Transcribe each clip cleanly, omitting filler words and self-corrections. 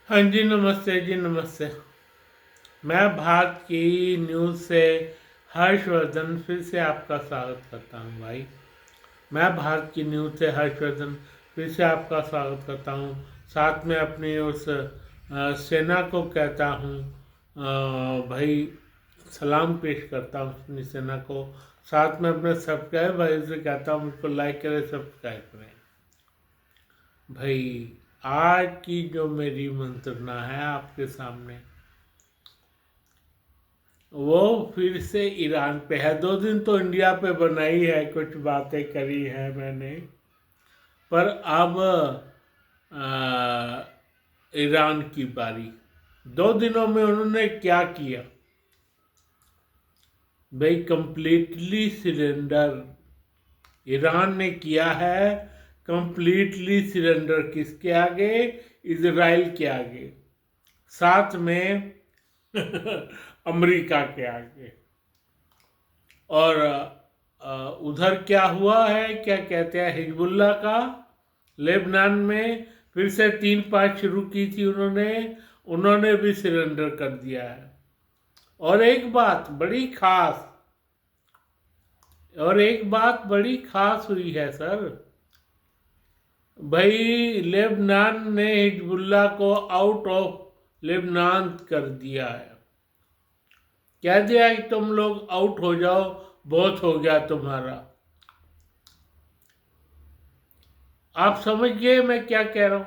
हाँ जी, नमस्ते जी, नमस्ते। मैं भारत की न्यूज़ से हर्षवर्धन फिर से आपका स्वागत करता हूँ भाई। मैं भारत की न्यूज़ से हर्षवर्धन फिर से आपका स्वागत करता हूँ। साथ में अपनी उस सेना को कहता हूँ, भाई सलाम पेश करता हूँ अपनी सेना को। साथ में अपने सब्सक्राइब भाई से कहता हूँ मुझको लाइक करें, सब्सक्राइब करें। भाई आज की जो मेरी मंत्रणा है आपके सामने, वो फिर से ईरान पे है। 2 दिन तो इंडिया पे बनाई है, कुछ बातें करी है मैंने, पर अब ईरान की बारी। 2 दिनों में उन्होंने क्या किया भाई? कंप्लीटली सरेंडर ईरान ने किया है। कंप्लीटली सरेंडर किसके आगे? इजराइल के आगे, साथ में अमेरिका के आगे। और उधर क्या हुआ है, क्या कहते हैं, हिजबुल्ला का लेबनान में फिर से 3-5 शुरू की थी उन्होंने। उन्होंने भी सरेंडर कर दिया है। और एक बात बड़ी खास हुई है सर। भाई लेबनान ने हिजबुल्ला को आउट ऑफ लेबनान कर दिया है। कह दिया कि तुम लोग आउट हो जाओ, बहुत हो गया तुम्हारा। आप समझ गए मैं क्या कह रहा हूं?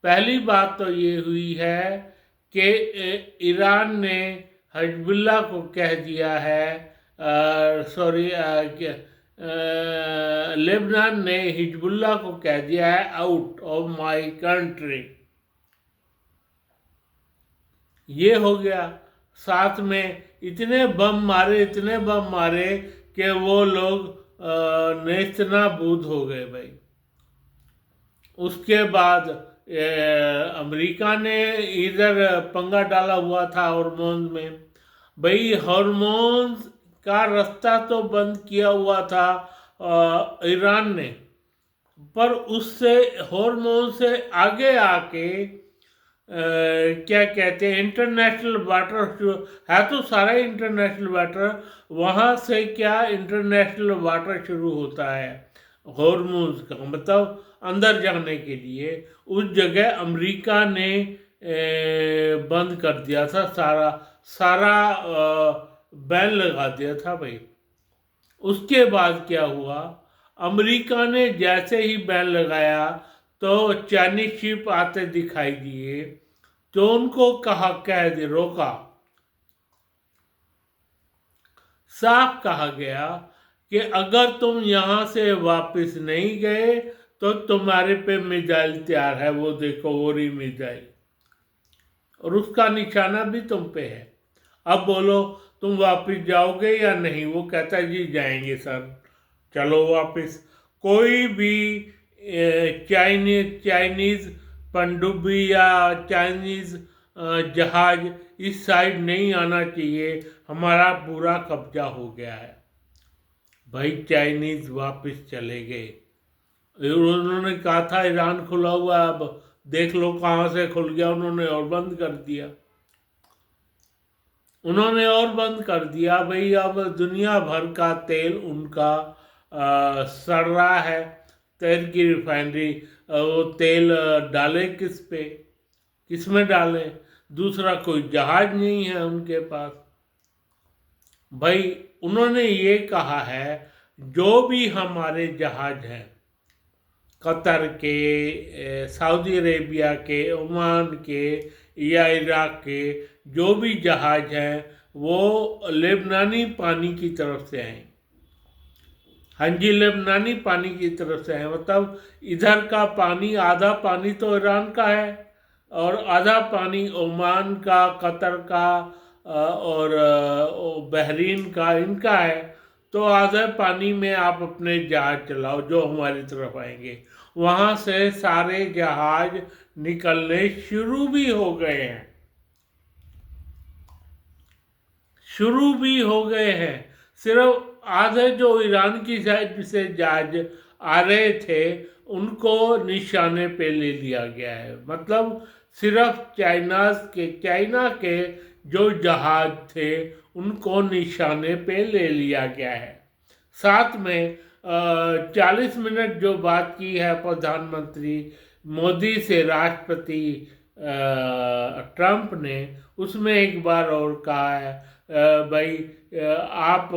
पहली बात तो ये हुई है कि ईरान ने हिजबुल्ला को कह दिया है, सॉरी, लेबनान ने हिजबुल्ला को कह दिया है आउट ऑफ माय कंट्री। ये हो गया। साथ में इतने बम मारे कि वो लोग नेस्तनाबूद हो गए भाई। उसके बाद अमेरिका ने इधर पंगा डाला हुआ था हॉर्मोन्स में। भाई हॉर्मोन्स का रास्ता तो बंद किया हुआ था ईरान ने, पर उससे हॉर्मोन से आगे आके क्या कहते हैं, इंटरनेशनल वाटर है तो सारा इंटरनेशनल वाटर, वहाँ से क्या इंटरनेशनल वाटर शुरू होता है हॉर्मोन्स का, मतलब अंदर जाने के लिए। उस जगह अमेरिका ने बंद कर दिया था, सारा सारा बैन लगा दिया था भाई। उसके बाद क्या हुआ, अमेरिका ने जैसे ही बैन लगाया तो चाइनीज शिप आते दिखाई दिए, तो उनको कह दे रोका। साफ कहा गया कि अगर तुम यहां से वापस नहीं गए तो तुम्हारे पे मिसाइल तैयार है, वो देखो वो रही मिसाइल, और उसका निशाना भी तुम पे है। अब बोलो तुम वापस जाओगे या नहीं? वो कहता है जी जाएंगे सर, चलो वापस। कोई भी चाइनीज पनडुब्बी या चाइनीज जहाज इस साइड नहीं आना चाहिए, हमारा पूरा कब्जा हो गया है। भाई चाइनीज वापस चले गए। उन्होंने कहा था ईरान खुला हुआ है, अब देख लो कहाँ से खुल गया, उन्होंने और बंद कर दिया। उन्होंने और बंद कर दिया भाई। अब दुनिया भर का तेल उनका सड़ रहा है। तेल की रिफाइनरी, वो तेल डाले किस पे, किस में डाले? दूसरा कोई जहाज नहीं है उनके पास भाई। उन्होंने ये कहा है जो भी हमारे जहाज हैं, कतर के, सऊदी अरेबिया के, ओमान के या इराक के, जो भी जहाज हैं वो लेबनानी पानी की तरफ से आए। हाँ जी, लेबनानी पानी की तरफ से है, मतलब इधर का पानी, आधा पानी तो ईरान का है और आधा पानी ओमान का, कतर का और बहरीन का, इनका है। तो आधे पानी में आप अपने जहाज चलाओ जो हमारी तरफ आएंगे। वहाँ से सारे जहाज निकलने शुरू भी हो गए हैं, शुरू भी हो गए हैं। सिर्फ आधे जो ईरान की साइड से जहाज आ रहे थे उनको निशाने पे ले लिया गया है। मतलब सिर्फ चाइना के जो जहाज थे उनको निशाने पे ले लिया गया है। साथ में 40 मिनट जो बात की है प्रधानमंत्री मोदी से राष्ट्रपति ट्रंप ने, उसमें एक बार और कहा है भाई आप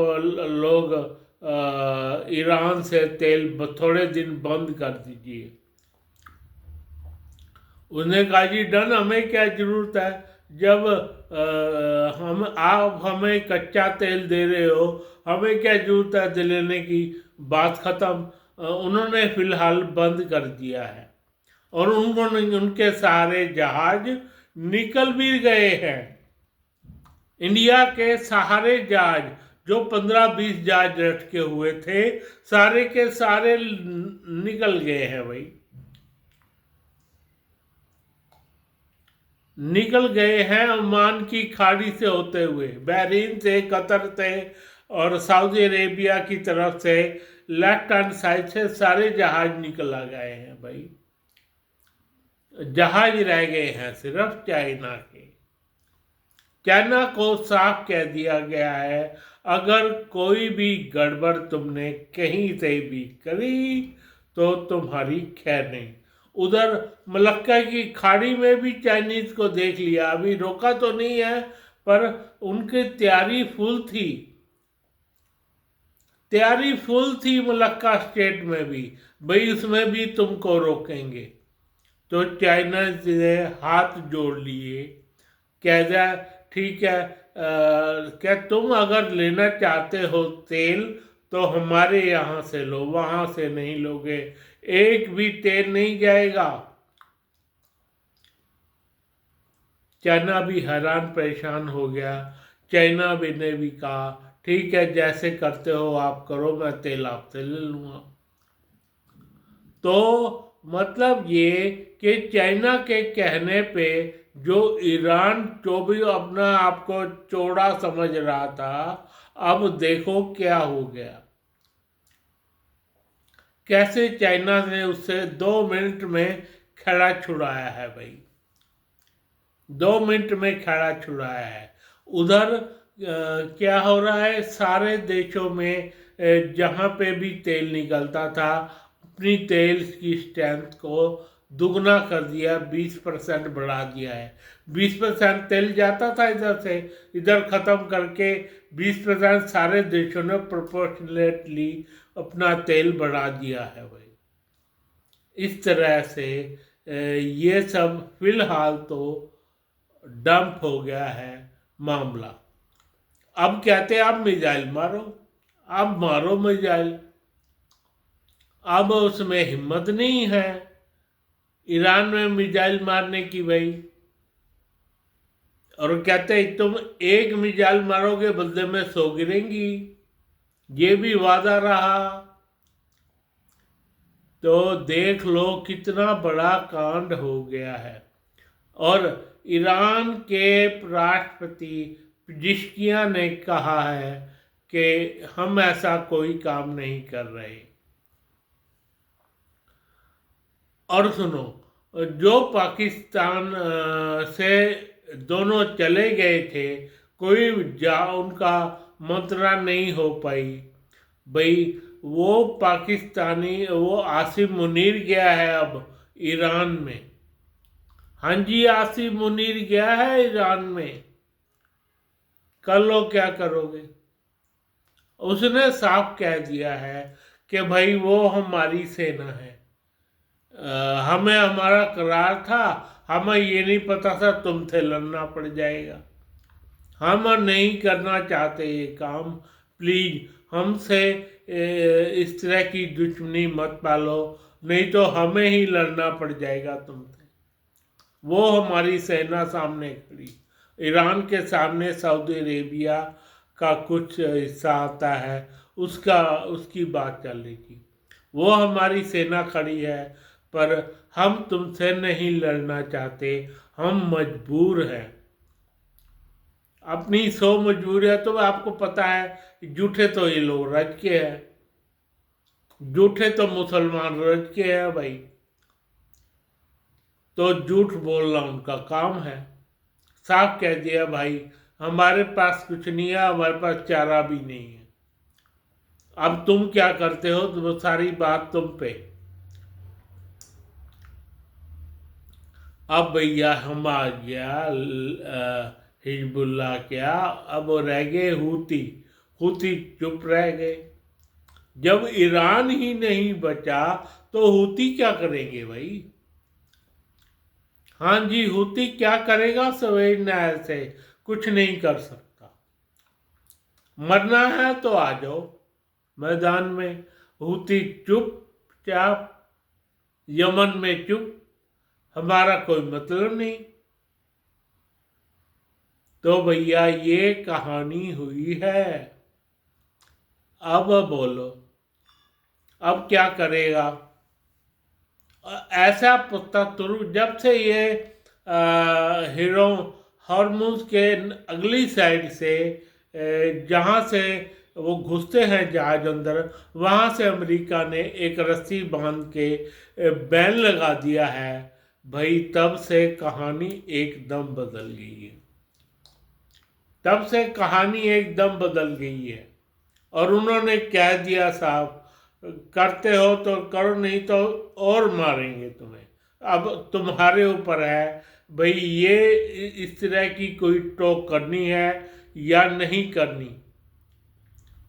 लोग ईरान से तेल थोड़े दिन बंद कर दीजिए। उसने कहा जी डन, हमें क्या जरूरत है, जब आप हमें कच्चा तेल दे रहे हो, हमें क्या जरूरत है दिलाने की, बात खत्म। उन्होंने फिलहाल बंद कर दिया है और उनके सारे जहाज निकल भी गए हैं। इंडिया के सारे जहाज जो 15-20 जहाज लटके हुए थे, सारे के सारे निकल गए हैं भाई, निकल गए हैं ओमान की खाड़ी से होते हुए, बहरीन से, कतर से और सऊदी अरेबिया की तरफ से, लेफ्ट हैंड साइड से सारे जहाज निकल आ गए हैं भाई। जहाज रह गए हैं सिर्फ चाइना के। चाइना को साफ कह दिया गया है अगर कोई भी गड़बड़ तुमने कहीं से भी करी तो तुम्हारी खैर नहीं। उधर मलक्का की खाड़ी में भी चाइनीज को देख लिया, अभी रोका तो नहीं है पर उनकी तैयारी फुल थी मलक्का स्टेट में भी, भाई उसमें भी तुमको रोकेंगे। तो चाइना से हाथ जोड़ लिए, कह दिया ठीक है, क्या तुम अगर लेना चाहते हो तेल तो हमारे यहाँ से लो, वहाँ से नहीं लोगे, एक भी तेल नहीं जाएगा। चाइना भी हैरान परेशान हो गया। चाइना भी ने भी कहा ठीक है जैसे करते हो आप करो, मैं तेल आपसे ले लूँगा। तो मतलब ये कि चाइना के कहने पे जो ईरान जो भी अपना आपको चौड़ा समझ रहा था, अब देखो क्या हो गया, कैसे चाइना ने उससे 2 मिनट में खड़ा छुड़ाया है भाई, 2 मिनट में खड़ा छुड़ाया है। उधर क्या हो रहा है, सारे देशों में जहाँ पे भी तेल निकलता था अपनी तेल की स्ट्रेंथ को दुगना कर दिया, 20% बढ़ा दिया है। 20% तेल जाता था इधर से, इधर ख़त्म करके 20% सारे देशों ने प्रोपोर्शनेटली अपना तेल बढ़ा दिया है भाई। इस तरह से ये सब फिलहाल तो डंप हो गया है मामला। अब कहते हैं आप मिसाइल मारो, अब मारो मिसाइल। अब उसमें हिम्मत नहीं है ईरान में मिसाइल मारने की भाई, और कहते हैं तुम एक मिसाइल मारोगे बदले में 100 गिरेंगी, ये भी वादा रहा। तो देख लो कितना बड़ा कांड हो गया है। और ईरान के राष्ट्रपति पेजेश्कियां ने कहा है कि हम ऐसा कोई काम नहीं कर रहे। और सुनो, जो पाकिस्तान से दोनों चले गए थे, कोई उनका मंत्रणा नहीं हो पाई भाई। वो पाकिस्तानी, वो आसिम मुनीर गया है अब ईरान में। हाँ जी, आसिम मुनीर गया है ईरान में। कर लो क्या करोगे। उसने साफ कह दिया है कि भाई वो हमारी सेना है, हमें हमारा करार था, हमें ये नहीं पता था तुमसे लड़ना पड़ जाएगा, हम नहीं करना चाहते ये काम, प्लीज हमसे इस तरह की दुश्मनी मत पालो, नहीं तो हमें ही लड़ना पड़ जाएगा तुमसे। वो हमारी सेना सामने खड़ी, ईरान के सामने सऊदी अरेबिया का कुछ हिस्सा आता है, उसकी बात चल रही थी। वो हमारी सेना खड़ी है पर हम तुमसे नहीं लड़ना चाहते, हम मजबूर हैं। अपनी 100 मजबूरी है तो आपको पता है, झूठे तो ये लोग रज के हैं। झूठे तो मुसलमान रज के हैं भाई, तो झूठ बोलना उनका काम है। साफ कह दिया भाई, हमारे पास कुछ नहीं है, हमारे पास चारा भी नहीं है, अब तुम क्या करते हो तो वो सारी बात तुम पे। अब भैया हम आ गया हिजबुल्लाह क्या, अब वो रह गए हूती। हूती चुप रह गए। जब ईरान ही नहीं बचा तो हूती क्या करेंगे भाई। हाँ जी, हूती क्या करेगा, सवेज न्याय से कुछ नहीं कर सकता। मरना है तो आ जाओ मैदान में। हूती चुपचाप, यमन में चुप, हमारा कोई मतलब नहीं। तो भैया ये कहानी हुई है। अब बोलो, अब क्या करेगा। ऐसा पुत्ता तुर्क, जब से ये हीरो हॉर्मुज के अगली साइड से जहाँ से वो घुसते हैं जहाज अंदर, वहाँ से अमेरिका ने एक रस्सी बांध के बैन लगा दिया है भाई। तब से कहानी एकदम बदल गई है। तब से कहानी एकदम बदल गई है। और उन्होंने कह दिया साहब, करते हो तो करो, नहीं तो और मारेंगे तुम्हें। अब तुम्हारे ऊपर है भाई, ये इस तरह की कोई टोक करनी है या नहीं करनी।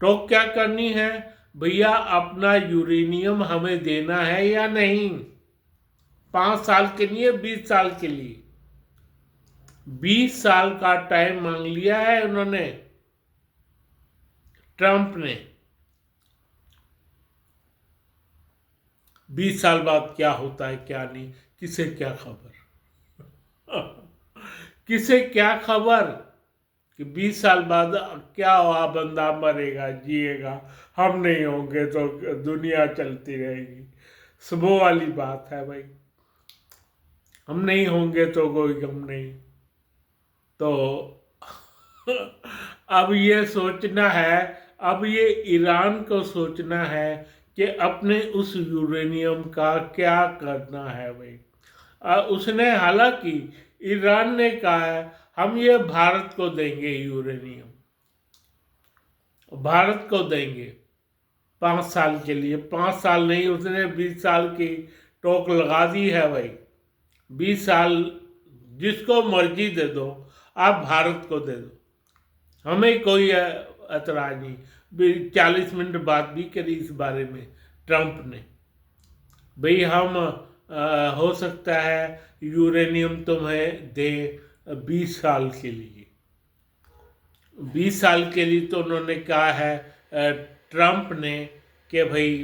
टोक क्या करनी है भैया, अपना यूरेनियम हमें देना है या नहीं। 5 साल के लिए, 20 साल के लिए, 20 साल का टाइम मांग लिया है उन्होंने, ट्रंप ने। 20 साल बाद क्या होता है क्या नहीं, किसे क्या खबर। किसे क्या खबर कि 20 साल बाद क्या हुआ, बंदा मरेगा जिएगा, हम नहीं होंगे तो दुनिया चलती रहेगी। सुबह वाली बात है भाई, हम नहीं होंगे तो कोई गम नहीं। तो अब ये सोचना है, अब ये ईरान को सोचना है कि अपने उस यूरेनियम का क्या करना है भाई। उसने, हालांकि ईरान ने कहा है हम ये भारत को देंगे यूरेनियम, भारत को देंगे 5 साल के लिए। 5 साल नहीं, उसने 20 साल की टोक लगा दी है भाई। 20 साल जिसको मर्जी दे दो, आप भारत को दे दो, हमें कोई ऐतराज नहीं। 40 मिनट बात भी करी इस बारे में ट्रंप ने, भाई हम हो सकता है यूरेनियम तुम्हें दे 20 साल के लिए। 20 साल के लिए तो उन्होंने कहा है ट्रंप ने कि भाई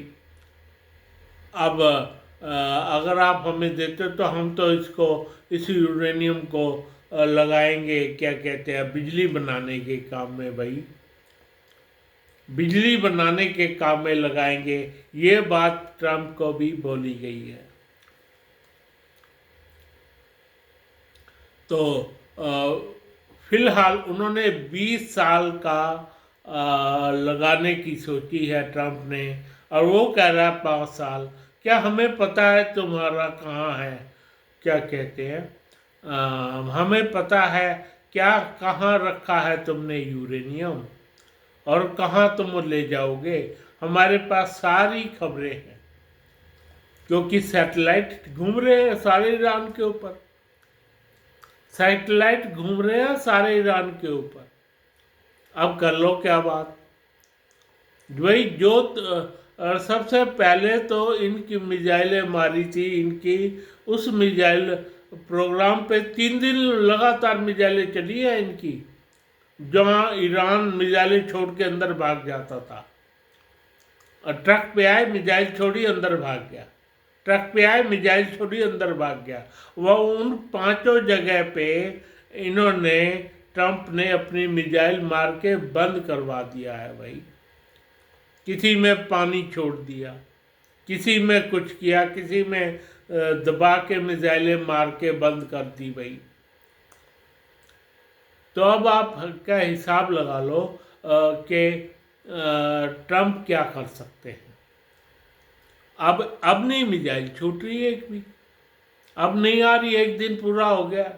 अब अगर आप हमें देते तो हम तो इसको, इस यूरेनियम को लगाएंगे, क्या कहते हैं, बिजली बनाने के काम में भाई, बिजली बनाने के काम में लगाएंगे। ये बात ट्रंप को भी बोली गई है। तो फिलहाल उन्होंने 20 साल का लगाने की सोची है ट्रंप ने, और वो कह रहा है 5 साल। क्या हमें पता है तुम्हारा कहाँ है, क्या कहते हैं, हमें पता है क्या कहाँ रखा है तुमने यूरेनियम, और कहाँ तुम ले जाओगे। हमारे पास सारी खबरें हैं, क्योंकि सैटेलाइट घूम रहे हैं सारे ईरान के ऊपर। सैटेलाइट घूम रहे हैं सारे ईरान के ऊपर। अब कर लो क्या बात भाई। जो सबसे पहले तो इनकी मिसाइलें मारी थी, इनकी उस मिसाइल प्रोग्राम पे 3 दिन लगातार मिसाइलें चली है इनकी, जहाँ ईरान मिसाइलें छोड़ के अंदर भाग जाता था। और ट्रक पे आए, मिसाइल छोड़ी, अंदर भाग गया। ट्रक पे आए, मिसाइल छोड़ी, अंदर भाग गया। वह उन 5 जगह पे इन्होंने, ट्रंप ने अपनी मिसाइल मार के बंद करवा दिया है भाई। किसी में पानी छोड़ दिया, किसी में कुछ किया, किसी में दबा के मिसाइलें मार के बंद कर दी भाई। तो अब आप का हिसाब लगा लो कि ट्रंप क्या कर सकते हैं। अब नहीं मिसाइल छूट रही है एक भी, अब नहीं आ रही, एक दिन पूरा हो गया।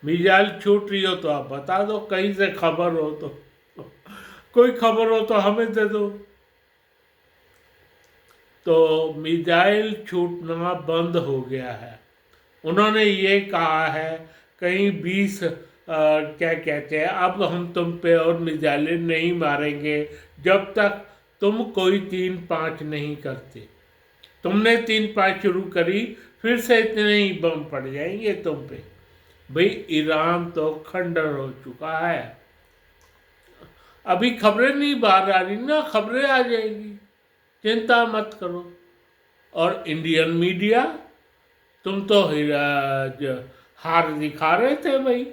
मिसाइल छूट रही हो तो आप बता दो, कहीं से खबर हो तो कोई खबर हो तो हमें दे दो। तो मिसाइल छूटना बंद हो गया है। उन्होंने ये कहा है कहीं 20 क्या कहते हैं, अब हम तुम पे और मिसाइलें नहीं मारेंगे जब तक तुम कोई 3-5 नहीं करते। तुमने 3-5 शुरू करी, फिर से इतने ही बम पड़ जाएंगे तुम पे। भाई ईरान तो खंडर हो चुका है। अभी खबरें नहीं बाहर आ रही ना, खबरें आ जाएगी, चिंता मत करो। और इंडियन मीडिया, तुम तो हार दिखा रहे थे भाई,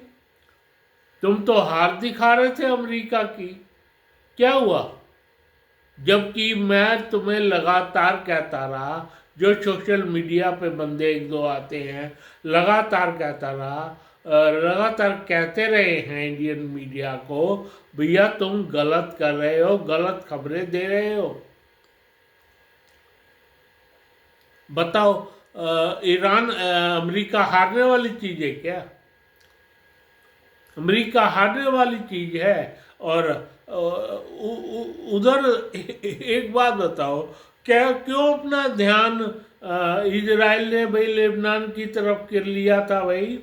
तुम तो हार दिखा रहे थे अमेरिका की। क्या हुआ? जबकि मैं तुम्हें लगातार कहता रहा, जो सोशल मीडिया पे बंदे एक दो आते हैं, लगातार कहता रहा, लगातार कहते रहे हैं इंडियन मीडिया को, भैया तुम गलत कर रहे हो, गलत खबरें दे रहे हो। बताओ, ईरान अमेरिका हारने वाली चीज़ है क्या? अमेरिका हारने वाली चीज़ है। और उधर एक बात बताओ, क्या क्यों अपना ध्यान इजराइल ने भाई लेबनान की तरफ कर लिया था भाई?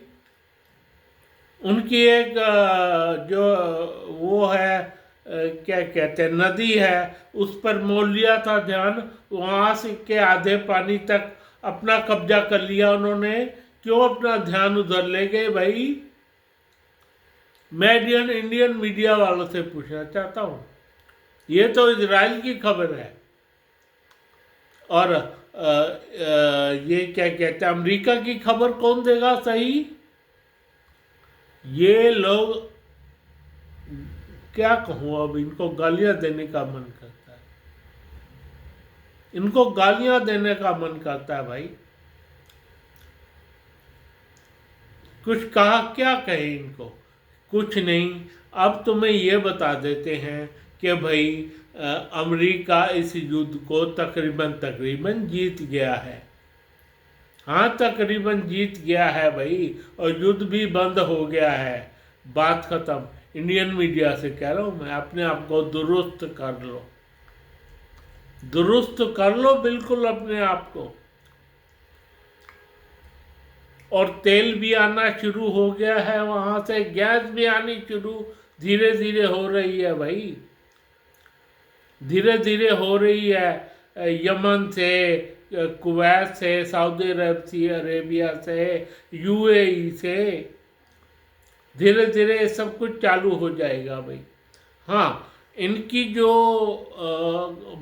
उनकी एक जो वो है, क्या कहते हैं, नदी है, उस पर मोड़ लिया था ध्यान, वहाँ से के आधे पानी तक अपना कब्जा कर लिया उन्होंने। क्यों अपना ध्यान उधर ले गए भाई? मैं इंडियन मीडिया वालों से पूछना चाहता हूँ, ये तो इजराइल की खबर है, और ये क्या कहते हैं, अमेरिका की खबर कौन देगा सही? ये लोग, क्या कहूँ, अब इनको गालियां देने का मन करता है, इनको गालियां देने का मन करता है भाई। कुछ कहा, क्या कहे इनको? कुछ नहीं। अब तुम्हें ये बता देते हैं कि भाई अमेरिका इस युद्ध को तकरीबन जीत गया है। हाँ, तकरीबन जीत गया है भाई, और युद्ध भी बंद हो गया है, बात खत्म। इंडियन मीडिया से कह रहा हूँ मैं, अपने आप को दुरुस्त कर लो, दुरुस्त कर लो बिल्कुल अपने आप को। और तेल भी आना शुरू हो गया है, वहाँ से गैस भी आनी शुरू धीरे धीरे हो रही है भाई, धीरे धीरे हो रही है। यमन से, कुवैत से, सऊदी अरेबिया से, यूएई से, धीरे धीरे सब कुछ चालू हो जाएगा भाई। हाँ, इनकी जो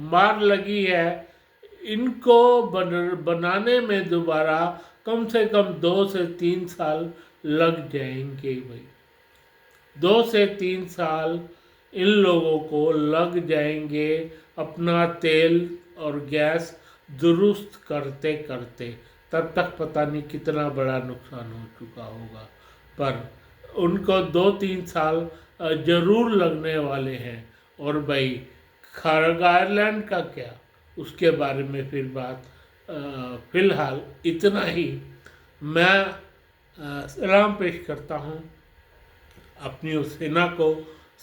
मार लगी है, इनको बनाने में दोबारा कम से कम 2 से 3 साल लग जाएंगे भाई। 2 से 3 साल इन लोगों को लग जाएंगे अपना तेल और गैस दुरुस्त करते करते। तब तक पता नहीं कितना बड़ा नुकसान हो चुका होगा, पर उनको 2-3 साल जरूर लगने वाले हैं। और भाई खरग आयरलैंड का क्या, उसके बारे में फिर बात। फिलहाल इतना ही। मैं सलाम पेश करता हूँ अपनी उस सेना को,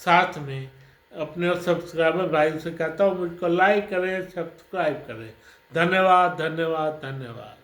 साथ में अपने सब्सक्राइबर भाई से कहता हूँ मुझको लाइक करें, सब्सक्राइब करें। धन्यवाद, धन्यवाद, धन्यवाद।